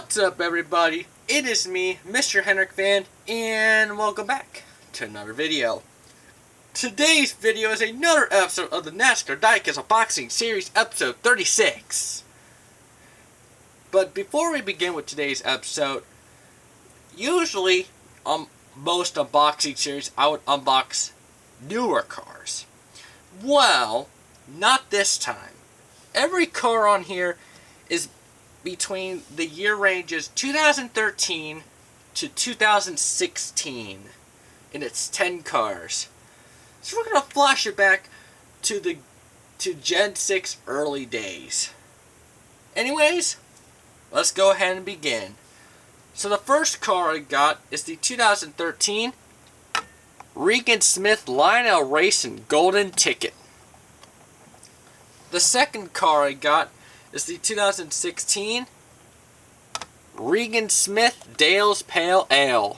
What's up, everybody? It is me, Mr. Henrik Van, and welcome back to another video. Today's video is another episode of the Nascar Diecast Unboxing Series, episode 36. But before we begin with today's episode, usually on most unboxing series, I would unbox newer cars. Well, not this time. Every car on here is between the year ranges 2013 to 2016, and it's 10 cars. So we're gonna flash it back to Gen 6 early days. Anyways, let's go ahead and begin. So the first car I got is the 2013 Regan Smith Lionel Racing Golden Ticket. The second car I got is the 2016 Regan Smith Dale's Pale Ale.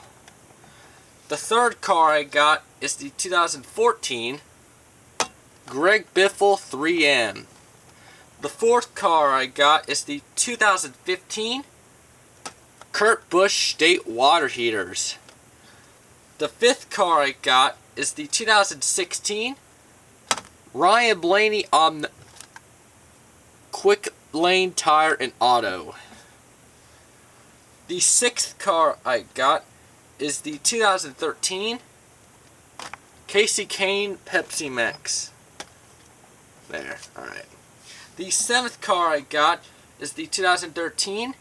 The third car I got is the 2014 Greg Biffle 3M. The fourth car I got is the 2015 Kurt Busch State Water Heaters. The fifth car I got is the 2016 Ryan Blaney Quick Lane Tire and Auto. The sixth car I got is the 2013 Kasey Kahne Pepsi Max. There, alright. The seventh car I got is the 2013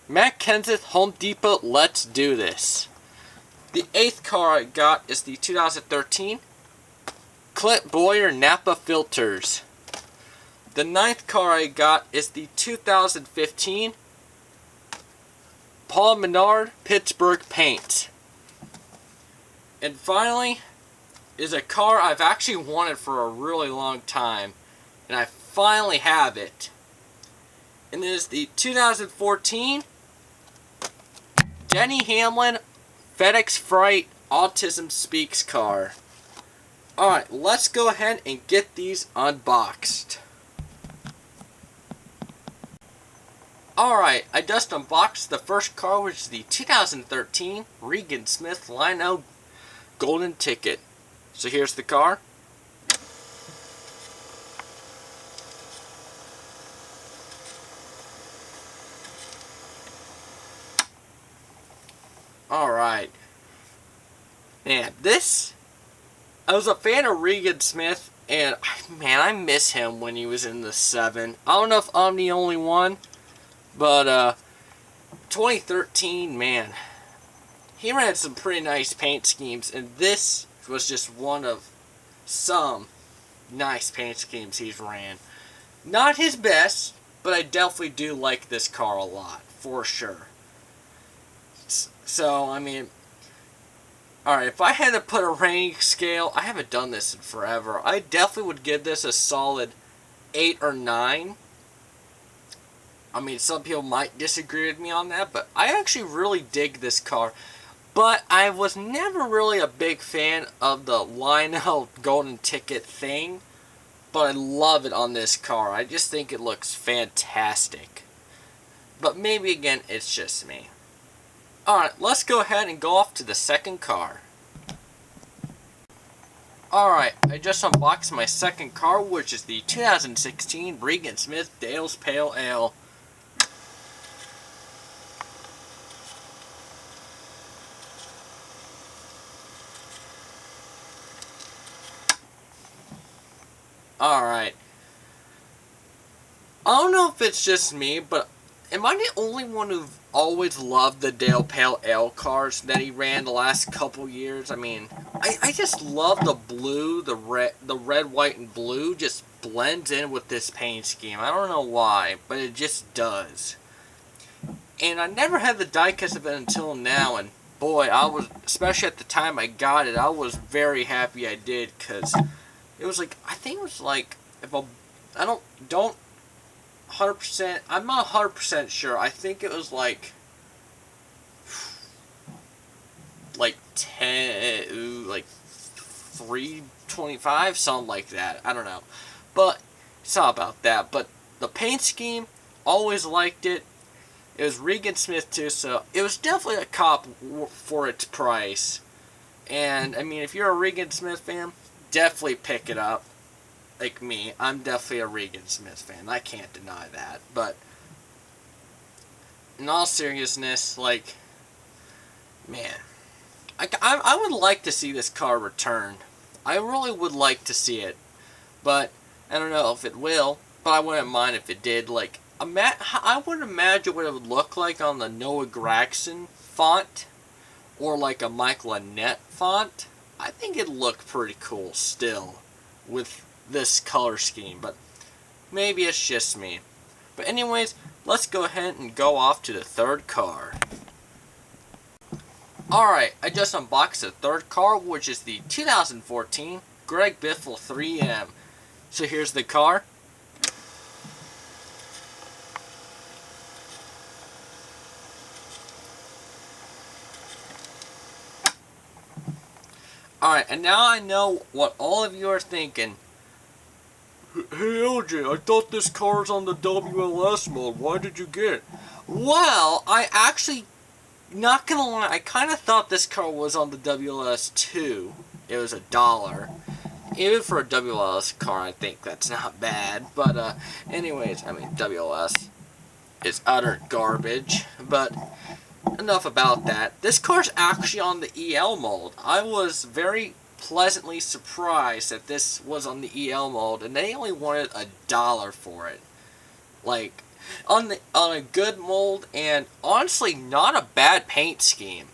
Matt Kenseth Home Depot Let's Do This. The eighth car I got is the 2013 Clint Boyer Napa Filters. The ninth car I got is the 2015 Paul Menard Pittsburgh Paint. And finally is a car I've actually wanted for a really long time, and I finally have it. And it is the 2014 Denny Hamlin FedEx Freight Autism Speaks car. Alright, let's go ahead and get these unboxed. Alright, I just unboxed the first car, which is the 2013 Regan Smith Lionel Golden Ticket. So here's the car. Alright. Man, I was a fan of Regan Smith, and man, I miss him when he was in the 7. I don't know if I'm the only one, but 2013, man, he ran some pretty nice paint schemes, and this was just one of some nice paint schemes he's ran. Not his best, but I definitely do like this car a lot, for sure. So, I mean, alright, if I had to put a rating scale, I haven't done this in forever, I definitely would give this a solid 8 or 9. I mean, some people might disagree with me on that, but I actually really dig this car. But I was never really a big fan of the Lionel Golden Ticket thing, but I love it on this car. I just think it looks fantastic. But maybe, again, it's just me. Alright, let's go ahead and go off to the second car. Alright, I just unboxed my second car, which is the 2016 Regan Smith Dale's Pale Ale. Alright. I don't know if it's just me, but am I the only one who always loved the Dale Pale Ale cars that he ran the last couple years? I mean, I just love the blue, the red, white, and blue just blends in with this paint scheme. I don't know why, but it just does. And I never had the diecast of it until now, and boy, I was, especially at the time I got it, I was very happy I did, because it was like, I think it was like, I don't 100%, I'm not 100% sure, I think it was like 10, like 325, something like that, I don't know, but it's not about that, but the paint scheme, always liked it, It was Regan Smith too, so it was definitely a cop for its price. And, I mean, if you're a Regan Smith fan, definitely pick it up. Like me, I'm definitely a Regan Smith fan. I can't deny that. But, in all seriousness, like, man, I would like to see this car return. I really would like to see it. But, I don't know if it will, but I wouldn't mind if it did. Like, I would imagine what it would look like on the Noah Gragson font, or like a Michael Annette font. I think it'd look pretty cool still with this color scheme, but maybe it's just me. But anyways, let's go ahead and go off to the third car. Alright, I just unboxed the third car, which is the 2014 Greg Biffle 3M. So here's the car. Alright, and now I know what all of you are thinking. Hey LJ, I thought this car's on the WLS mode. Why did you get it? Well, I actually, not gonna lie, I kind of thought this car was on the WLS too. It was $1. Even for a WLS car, I think that's not bad. But, anyways, I mean, WLS is utter garbage. But enough about that. This car's actually on the EL mold. I was very pleasantly surprised that this was on the EL mold, and they only wanted $1 for it. Like, on a good mold, and honestly, not a bad paint scheme.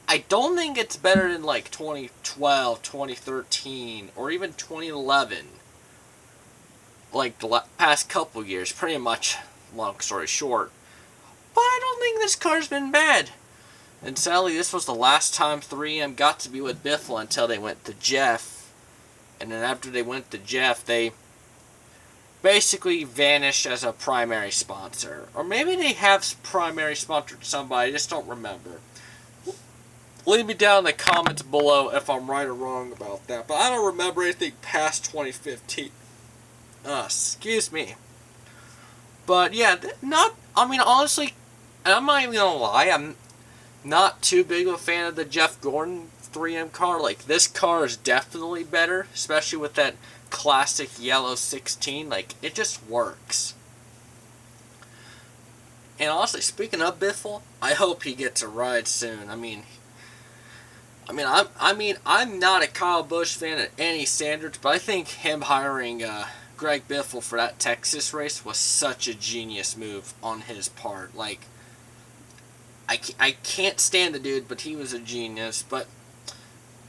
I don't think it's better than like 2012, 2013, or even 2011. Like the past couple years, pretty much, long story short. But I don't think this car's been bad. And sadly, this was the last time 3M got to be with Biffle until they went to Jeff. And then after they went to Jeff, they basically vanished as a primary sponsor. Or maybe they have primary sponsored somebody, I just don't remember. Leave me down in the comments below if I'm right or wrong about that. But I don't remember anything past 2015. Excuse me. But yeah, honestly, and I'm not even gonna lie, I'm not too big of a fan of the Jeff Gordon 3M car. Like, this car is definitely better, especially with that classic yellow 16. Like, it just works. And honestly, speaking of Biffle, I hope he gets a ride soon. I'm not a Kyle Busch fan at any standards, but I think him hiring Greg Biffle for that Texas race was such a genius move on his part. Like, I can't stand the dude, but he was a genius. But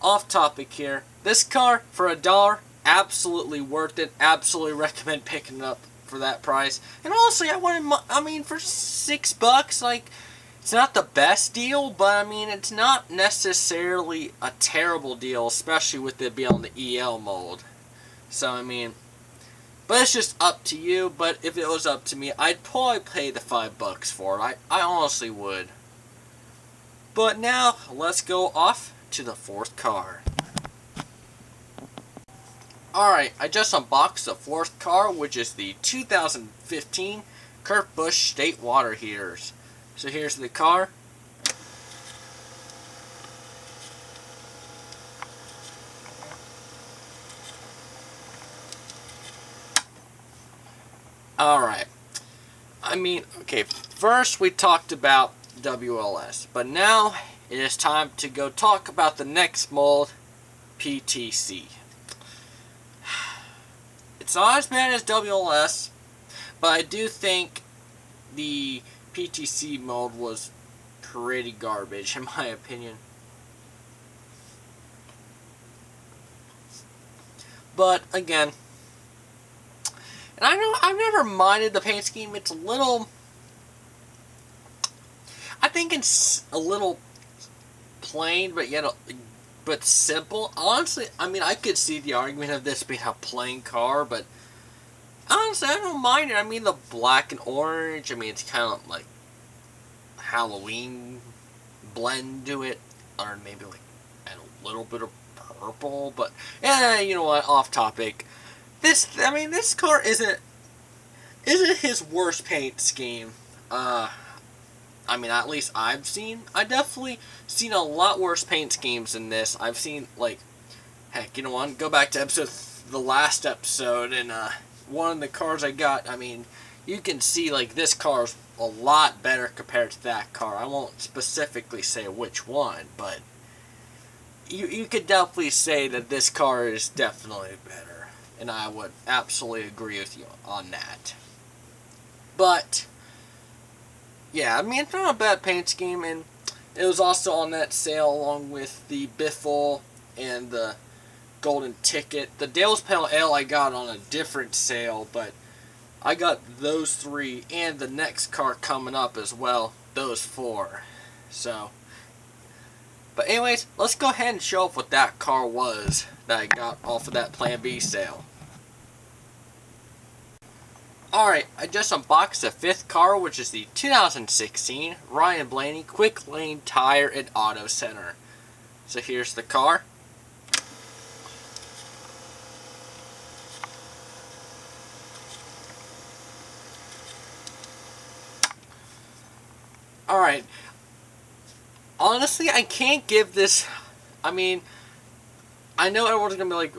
off topic here, this car for $1, absolutely worth it. Absolutely recommend picking it up for that price. And honestly, for $6, like, it's not the best deal, but it's not necessarily a terrible deal, especially with it being on the EL mold. So, but it's just up to you. But if it was up to me, I'd probably pay the $5 for it. I honestly would. But now, let's go off to the fourth car. Alright, I just unboxed the fourth car, which is the 2015 Kurt Busch State Water Heaters. So here's the car. Alright. Okay, first we talked about WLS, but now it is time to go talk about the next mold, PTC. It's not as bad as WLS, but I do think the PTC mold was pretty garbage, in my opinion. But again, and I know I've never minded the paint scheme. It's a little, I think it's a little plain, but yet but simple. Honestly, I could see the argument of this being a plain car, but honestly, I don't mind it. The black and orange, it's kind of like Halloween blend to it, or maybe like add a little bit of purple. But yeah, you know what? Off topic. This car isn't his worst paint scheme. I mean, at least I definitely seen a lot worse paint schemes than this. I've seen, like, heck, you know what, go back to the last episode, and one of the cars I got, I mean, you can see, like, this car's a lot better compared to that car. I won't specifically say which one, but you could definitely say that this car is definitely better, and I would absolutely agree with you on that. But yeah, I mean, it's not a bad paint scheme, and it was also on that sale along with the Biffle and the golden ticket. The Dale's Pale Ale I got on a different sale, but I got those 3 and the next car coming up as well, those 4. So, but anyways, let's go ahead and show off what that car was that I got off of that Plan B sale. Alright, I just unboxed the 5th car, which is the 2016 Ryan Blaney Quick Lane Tire and Auto Center. So here's the car. Alright, honestly, I can't give this, I mean, I know everyone's going to be like,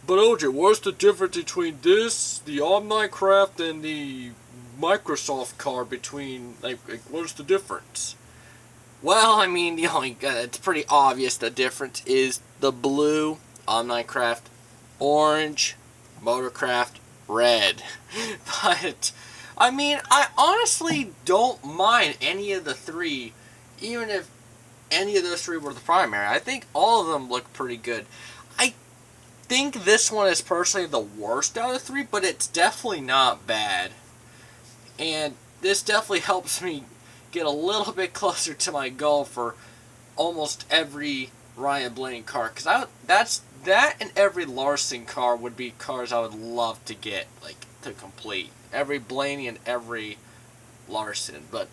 but OJ, what's the difference between this, the Minecraft, and the Microsoft car between, like what's the difference? Well, I mean, it's pretty obvious the difference is the blue, Minecraft, orange, Motorcraft, red. But, I mean, I honestly don't mind any of the 3, even if any of those 3 were the primary. I think all of them look pretty good. I think this one is personally the worst out of 3, but it's definitely not bad. And this definitely helps me get a little bit closer to my goal for almost every Ryan Blaney car. Because that and every Larson car would be cars I would love to get, like, to complete. Every Blaney and every Larson. But,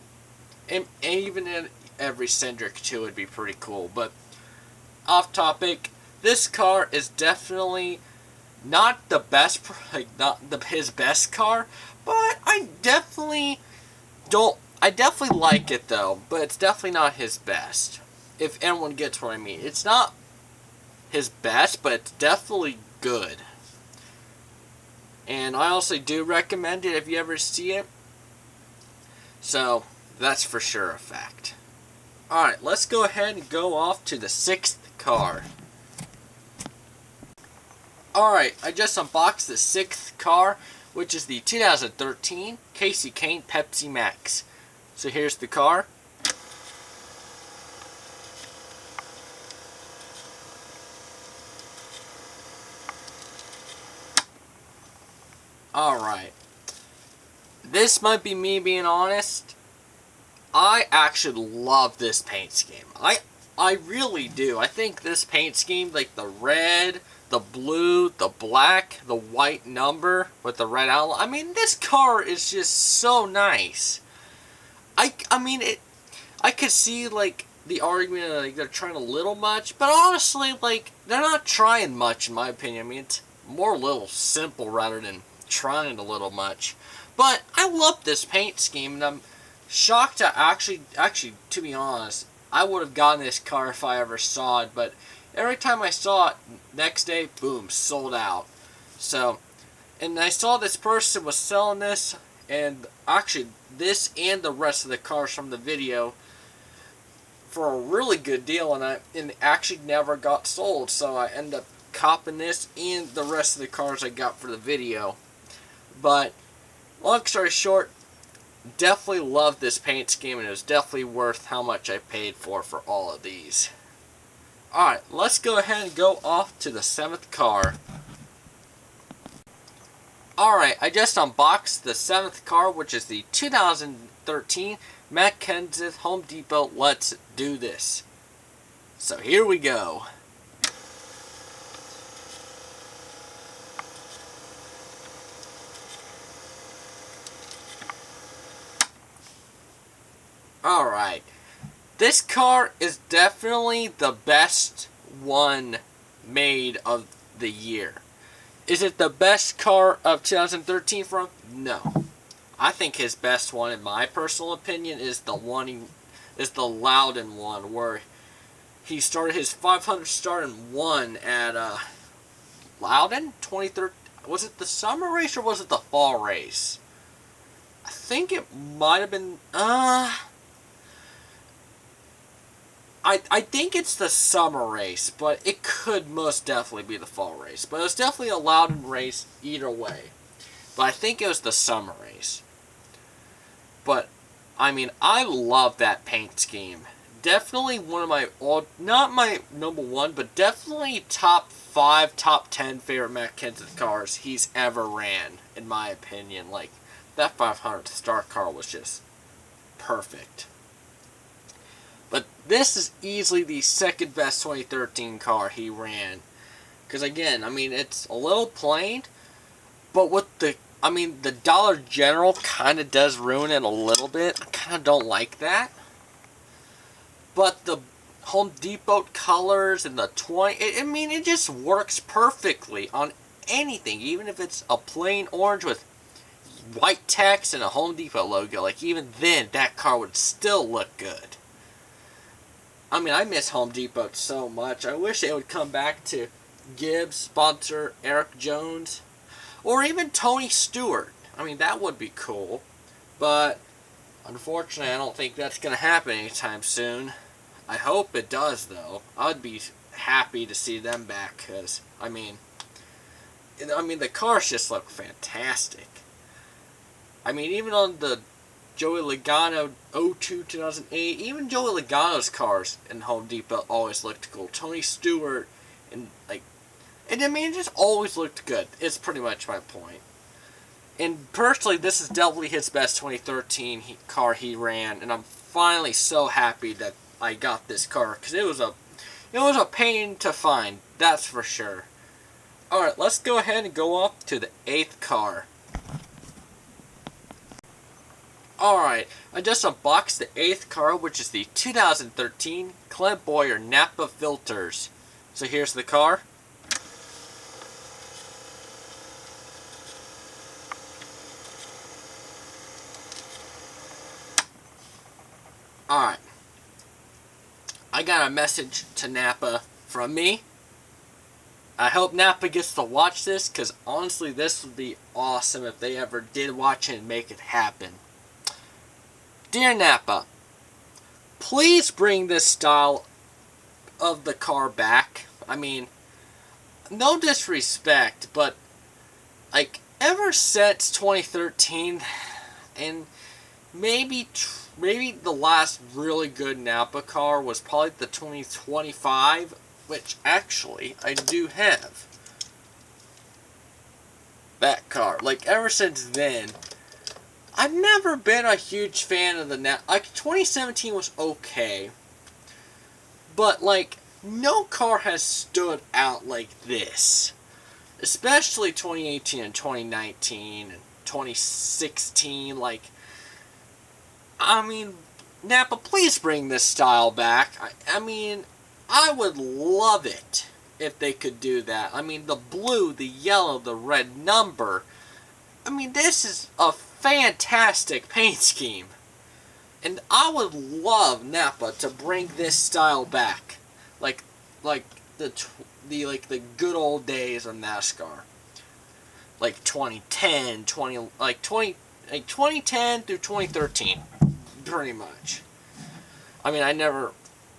and even in every Cindric too would be pretty cool. But, off topic, this car is definitely not the best, like, not his best car, but I definitely like it though, but it's definitely not his best. If anyone gets what I mean. It's not his best, but it's definitely good. And I also do recommend it if you ever see it. So, that's for sure a fact. Alright, let's go ahead and go off to the 6th car. Alright, I just unboxed the 6th car, which is the 2013 Kasey Kahne Pepsi Max. So here's the car. Alright. This might be me being honest. I actually love this paint scheme. I really do. I think this paint scheme, like the red, the blue, the black, the white number with the red outline. I mean, this car is just so nice. I mean, I could see, like, the argument, like, they're trying a little much, but honestly, like, they're not trying much, in my opinion. I mean, it's more a little simple rather than trying a little much. But I love this paint scheme, and I'm shocked to actually, to be honest, I would have gotten this car if I ever saw it, but every time I saw it, next day, boom, sold out. So, and I saw this person was selling this, and actually, this and the rest of the cars from the video for a really good deal, and it actually never got sold, so I ended up copping this and the rest of the cars I got for the video. But, long story short, definitely loved this paint scheme, and it was definitely worth how much I paid for all of these. Alright, let's go ahead and go off to the 7th car. Alright, I just unboxed the 7th car, which is the 2013 Matt Kenseth Home Depot Let's Do This. So here we go. Alright, this car is definitely the best one made of the year. Is it the best car of 2013 from? No. I think his best one, in my personal opinion, is the Loudon one, where he started his 500 start and won at Loudon 2013. Was it the summer race or was it the fall race? I think it might have been. I think it's the summer race, but it could most definitely be the fall race. But it was definitely a Loudon race either way. But I think it was the summer race. But, I mean, I love that paint scheme. Definitely one of my, not my number one, but definitely top 5, top 10 favorite Matt Kenseth cars he's ever ran, in my opinion. Like, that 500 star car was just perfect. But this is easily the second best 2013 car he ran. Because again, I mean, it's a little plain, but with the Dollar General kind of does ruin it a little bit. I kind of don't like that. But the Home Depot colors and the 20, it just works perfectly on anything. Even if it's a plain orange with white text and a Home Depot logo, like even then, that car would still look good. I mean, I miss Home Depot so much. I wish they would come back to Gibbs, sponsor Eric Jones, or even Tony Stewart. I mean, that would be cool. But, unfortunately, I don't think that's going to happen anytime soon. I hope it does, though. I'd be happy to see them back, because, I mean, the cars just look fantastic. I mean, even on the Joey Logano 2008, even Joey Logano's cars in Home Depot always looked cool. Tony Stewart, and it just always looked good. It's pretty much my point. And personally, this is definitely his best 2013 car he ran, and I'm finally so happy that I got this car, because it was a pain to find, that's for sure. Alright, let's go ahead and go off to the 8th car. Alright, I just unboxed the 8th car, which is the 2013 Clint Bowyer Napa Filters. So here's the car. Alright, I got a message to Napa from me. I hope Napa gets to watch this, because honestly, this would be awesome if they ever did watch it and make it happen. Dear Napa, please bring this style of the car back. I mean, no disrespect, but like ever since 2013, and maybe the last really good Napa car was probably the 2025, which actually I do have that car. Like ever since then, I've never been a huge fan of the Napa. Like 2017 was okay, but like no car has stood out like this. Especially 2018 and 2019 and 2016. Like, I mean, Napa, please bring this style back. I mean, I would love it if they could do that. I mean, the blue, the yellow, the red number. I mean, this is a fantastic paint scheme. And I would love Napa to bring this style back. Like the good old days of NASCAR. Like 2010 through 2013. Pretty much. I mean, I never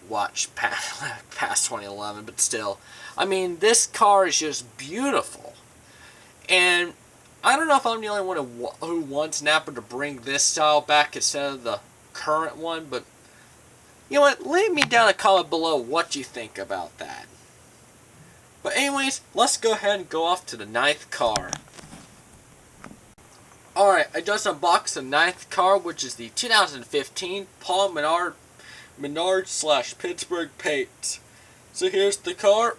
watched past 2011, but still. I mean, this car is just beautiful. And I don't know if I'm the only one who wants Napa to bring this style back instead of the current one, but you know what? Leave me down a comment below what you think about that. But anyways, let's go ahead and go off to the 9th car. Alright, I just unboxed the 9th car, which is the 2015 Paul Menard / Pittsburgh paint. So here's the car.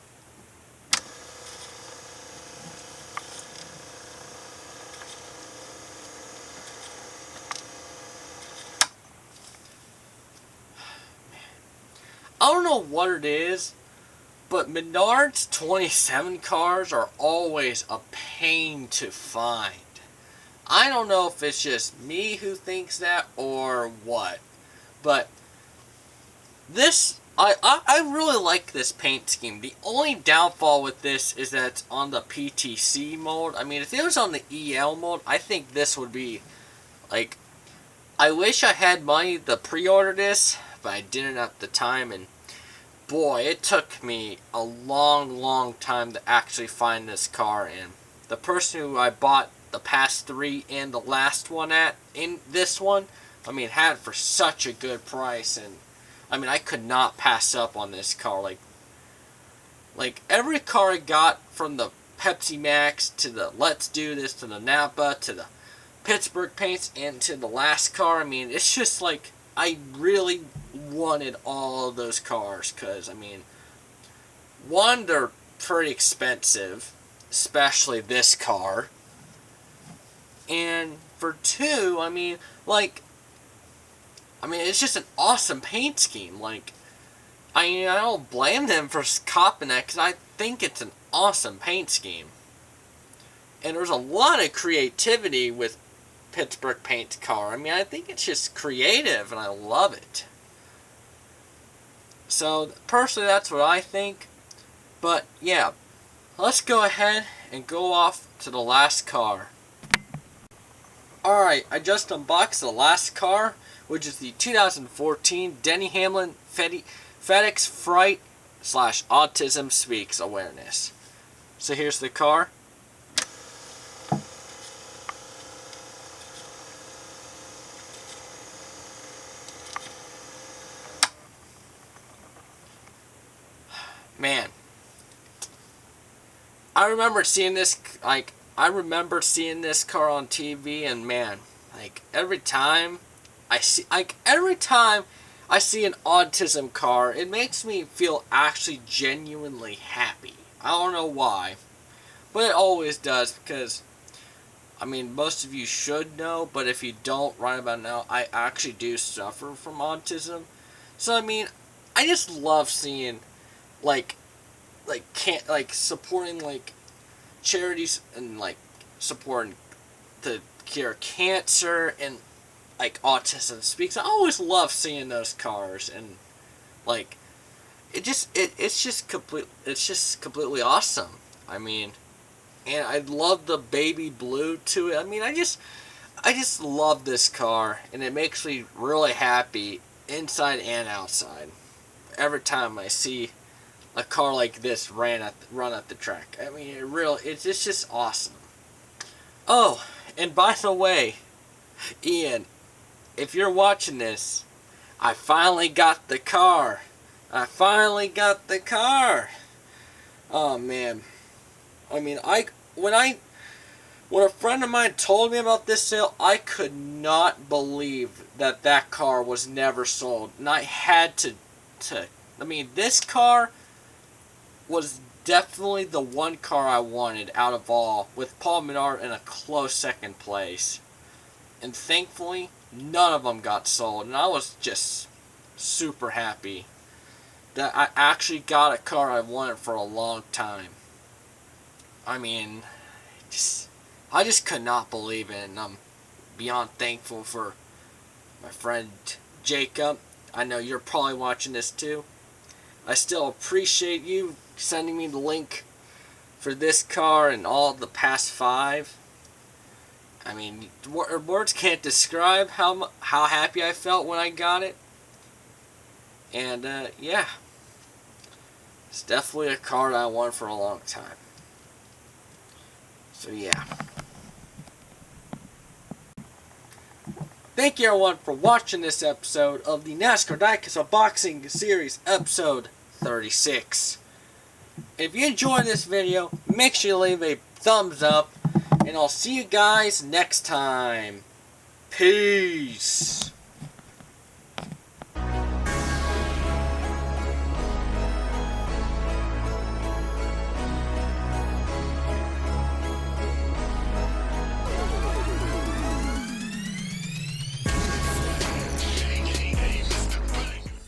I don't know what it is, but Menard's 27 cars are always a pain to find. I don't know if it's just me who thinks that or what, but I really like this paint scheme. The only downfall with this is that it's on the PTC mode. I mean, if it was on the EL mode, I think this would be, like, I wish I had money to pre-order this, but I didn't at the time, and boy, it took me a long time to actually find this car, and the person who I bought the past 3 and the last one at, in this one, I mean, had it for such a good price, and I mean, I could not pass up on this car. Like every car I got, from the Pepsi Max to the Let's Do This to the Napa to the Pittsburgh paints and to the last car, I mean, it's just like I really wanted all of those cars because, I mean, one, they're pretty expensive, especially this car, and for two, I mean, it's just an awesome paint scheme. Like, I don't blame them for copping that because I think it's an awesome paint scheme. And there's a lot of creativity with Pittsburgh paint car. I mean, I think it's just creative and I love it. So, personally, that's what I think. But, yeah, let's go ahead and go off to the last car. Alright, I just unboxed the last car, which is the 2014 Denny Hamlin FedEx Fright / Autism Speaks Awareness. So here's the car. Man, I remember seeing this car on TV, and man, every time I see an autism car, it makes me feel actually genuinely happy. I don't know why, but it always does, because, I mean, most of you should know, but if you don't right about now, I actually do suffer from autism. So, I mean, I just love seeing, supporting, charities and, supporting the cure cancer and, Autism Speaks. I always love seeing those cars, and, it's just completely awesome. I mean, and I love the baby blue to it. I mean, I just love this car, and it makes me really happy inside and outside every time I see a car like this run at the track. I mean, it's just awesome. Oh, and by the way, Ian, if you're watching this, I finally got the car. Oh man. I mean, when a friend of mine told me about this sale, I could not believe that car was never sold. And I had to I mean, this car was definitely the one car I wanted out of all, with Paul Menard in a close second place. And thankfully, none of them got sold, and I was just super happy that I actually got a car I wanted for a long time. I mean, I just could not believe it, and I'm beyond thankful for my friend Jacob. I know you're probably watching this too. I still appreciate you sending me the link for this car and all the past 5. I mean, words can't describe how happy I felt when I got it. And, yeah. It's definitely a car that I wanted for a long time. So, yeah. Thank you, everyone, for watching this episode of the NASCAR Diecast Unboxing Series, episode 36. If you enjoyed this video, make sure you leave a thumbs up, and I'll see you guys next time. Peace.